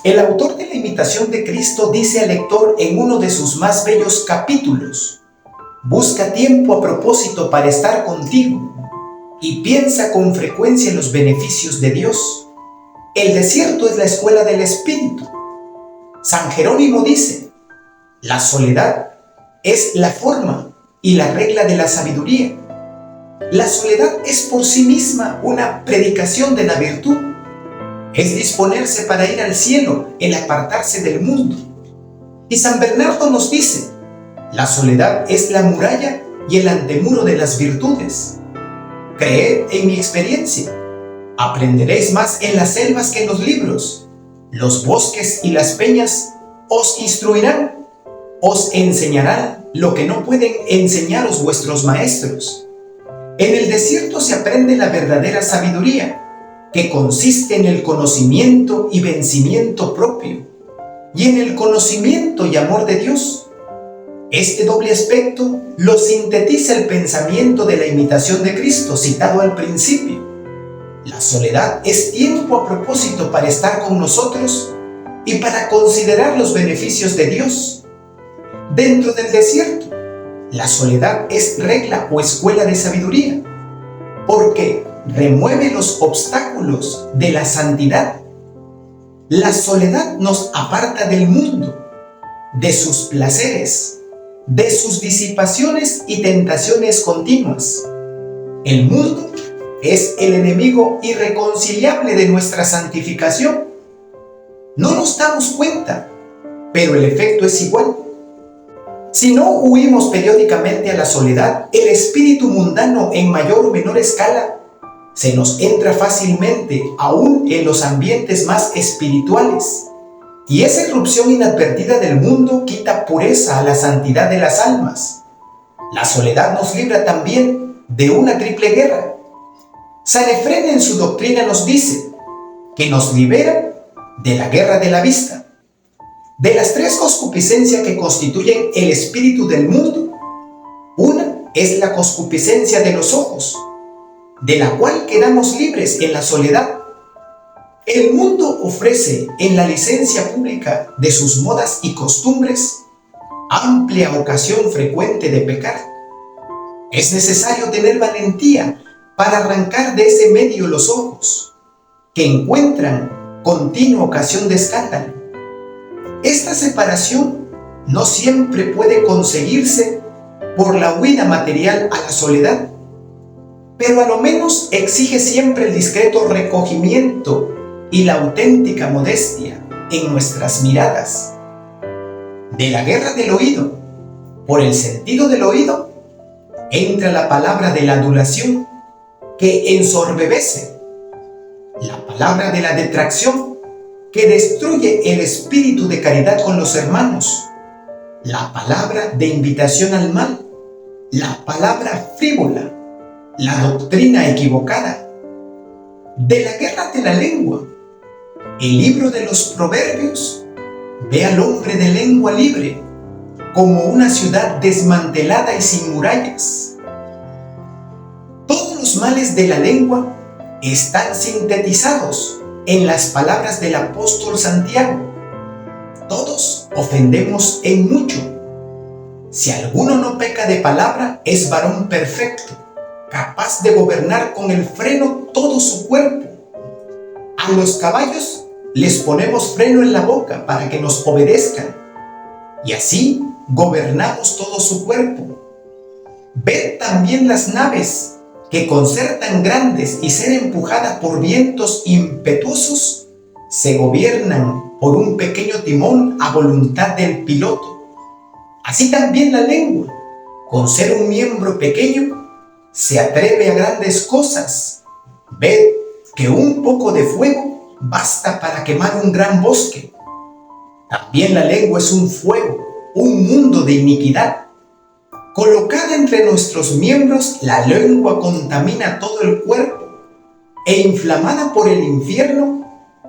El autor de la Imitación de Cristo dice al lector en uno de sus más bellos capítulos: busca tiempo a propósito para estar contigo y piensa con frecuencia en los beneficios de Dios. El desierto es la escuela del Espíritu. San Jerónimo dice: la soledad es la forma y la regla de la sabiduría. La soledad es por sí misma una predicación de la virtud. Es disponerse para ir al cielo, el apartarse del mundo. Y San Bernardo nos dice: la soledad es la muralla y el antemuro de las virtudes. Creed en mi experiencia. Aprenderéis más en las selvas que en los libros. Los bosques y las peñas os instruirán, os enseñarán lo que no pueden enseñaros vuestros maestros. En el desierto se aprende la verdadera sabiduría, que consiste en el conocimiento y vencimiento propio, y en el conocimiento y amor de Dios. Este doble aspecto lo sintetiza el pensamiento de la Imitación de Cristo citado al principio. La soledad es tiempo a propósito para estar con nosotros y para considerar los beneficios de Dios. Dentro del desierto, la soledad es regla o escuela de sabiduría, porque remueve los obstáculos de la santidad. La soledad nos aparta del mundo, de sus placeres, de sus disipaciones y tentaciones continuas. El mundo es el enemigo irreconciliable de nuestra santificación. No nos damos cuenta, pero el efecto es igual. Si no huimos periódicamente a la soledad, el espíritu mundano en mayor o menor escala se nos entra fácilmente aún en los ambientes más espirituales, y esa irrupción inadvertida del mundo quita pureza a la santidad de las almas. La soledad nos libra también de una triple guerra. San Efrén en su doctrina nos dice que nos libera de la guerra de la vista. De las tres concupiscencias que constituyen el espíritu del mundo, una es la concupiscencia de los ojos, de la cual quedamos libres en la soledad. El mundo ofrece en la licencia pública de sus modas y costumbres amplia ocasión frecuente de pecar. Es necesario tener valentía para arrancar de ese medio los ojos, que encuentran continua ocasión de escándalo. Esta separación no siempre puede conseguirse por la huida material a la soledad, pero a lo menos exige siempre el discreto recogimiento y la auténtica modestia en nuestras miradas. De la guerra del oído, por el sentido del oído, entra la palabra de la adulación, que ensoberbece, la palabra de la detracción, que destruye el espíritu de caridad con los hermanos, la palabra de invitación al mal, la palabra frívola, la doctrina equivocada. De la guerra de la lengua, el libro de los Proverbios ve al hombre de lengua libre como una ciudad desmantelada y sin murallas. Todos los males de la lengua están sintetizados en las palabras del apóstol Santiago. Todos ofendemos en mucho. Si alguno no peca de palabra, es varón perfecto, capaz de gobernar con el freno todo su cuerpo. A los caballos les ponemos freno en la boca para que nos obedezcan, y así gobernamos todo su cuerpo. Ved también las naves, que con ser tan grandes y ser empujadas por vientos impetuosos, se gobiernan por un pequeño timón a voluntad del piloto. Así también la lengua, con ser un miembro pequeño, se atreve a grandes cosas. Ved que un poco de fuego basta para quemar un gran bosque. También la lengua es un fuego, un mundo de iniquidad. Colocada entre nuestros miembros, la lengua contamina todo el cuerpo, e inflamada por el infierno,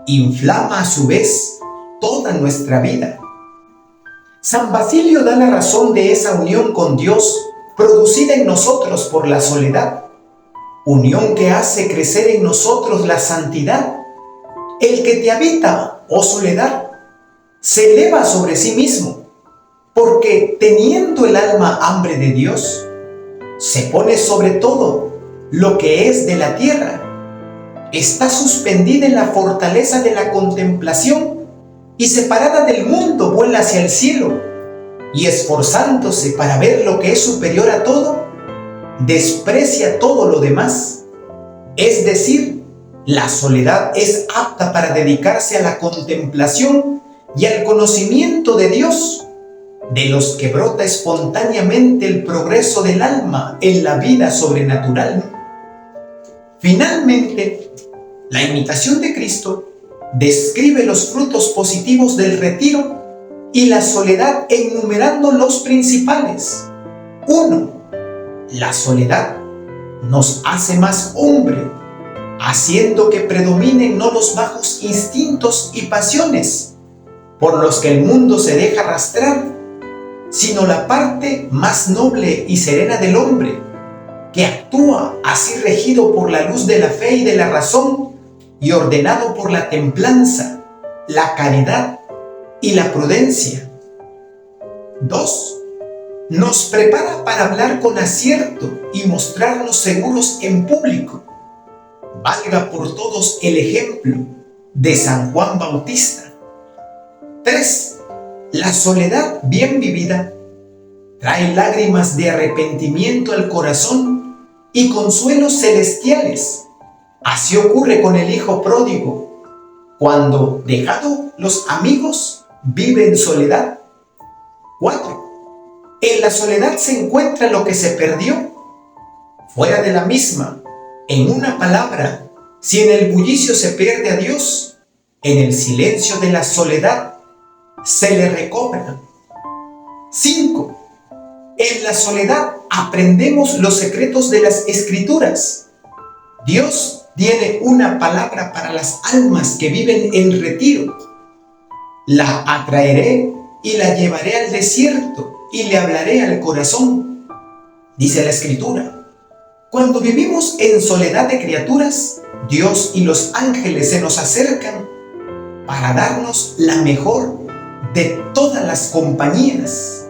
inflama a su vez toda nuestra vida. San Basilio da la razón de esa unión con Dios producida en nosotros por la soledad, unión que hace crecer en nosotros la santidad, El que te habita, oh soledad, se eleva sobre sí mismo, porque teniendo el alma hambre de Dios, se pone sobre todo lo que es de la tierra. Está suspendida en la fortaleza de la contemplación y separada del mundo vuela hacia el cielo, y esforzándose para ver lo que es superior a todo, desprecia todo lo demás. Es decir, la soledad es apta para dedicarse a la contemplación y al conocimiento de Dios, de los que brota espontáneamente el progreso del alma en la vida sobrenatural. Finalmente, la imitación de Cristo describe los frutos positivos del retiro y la soledad enumerando los principales. 1. La soledad nos hace más hombre, haciendo que predominen no los bajos instintos y pasiones por los que el mundo se deja arrastrar, sino la parte más noble y serena del hombre, que actúa así regido por la luz de la fe y de la razón y ordenado por la templanza, la caridad y la prudencia. 2. Nos prepara para hablar con acierto y mostrarnos seguros en público. Valga por todos el ejemplo de San Juan Bautista. 3. La soledad bien vivida trae lágrimas de arrepentimiento al corazón y consuelos celestiales. Así ocurre con el hijo pródigo, cuando, dejado los amigos, vive en soledad. 4. En la soledad se encuentra lo que se perdió. Fuera de la misma, en una palabra, si en el bullicio se pierde a Dios, en el silencio de la soledad se le recobra. 5. En la soledad aprendemos los secretos de las Escrituras. Dios tiene una palabra para las almas que viven en retiro. La atraeré y la llevaré al desierto y le hablaré al corazón. Dice la Escritura: cuando vivimos en soledad de criaturas, Dios y los ángeles se nos acercan para darnos la mejor de todas las compañías.